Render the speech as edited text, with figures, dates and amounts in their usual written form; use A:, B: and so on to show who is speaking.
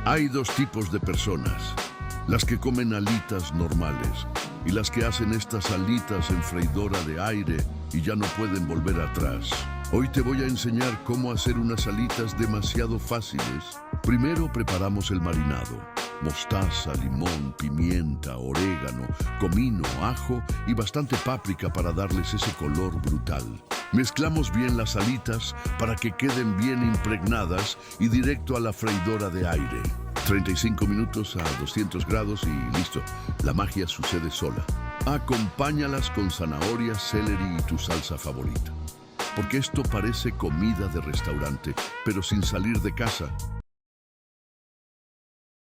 A: Hay dos tipos de personas, las que comen alitas normales y las que hacen estas alitas en freidora de aire y ya no pueden volver atrás. Hoy te voy a enseñar cómo hacer unas alitas demasiado fáciles. Primero preparamos el marinado: mostaza, limón, pimienta, orégano, comino, ajo y bastante páprica para darles ese color brutal. Mezclamos bien las alitas para que queden bien impregnadas y directo a la freidora de aire. 35 minutos a 200 grados y listo. La magia sucede sola. Acompáñalas con zanahoria, celery y tu salsa favorita. Porque esto parece comida de restaurante, pero sin salir de casa.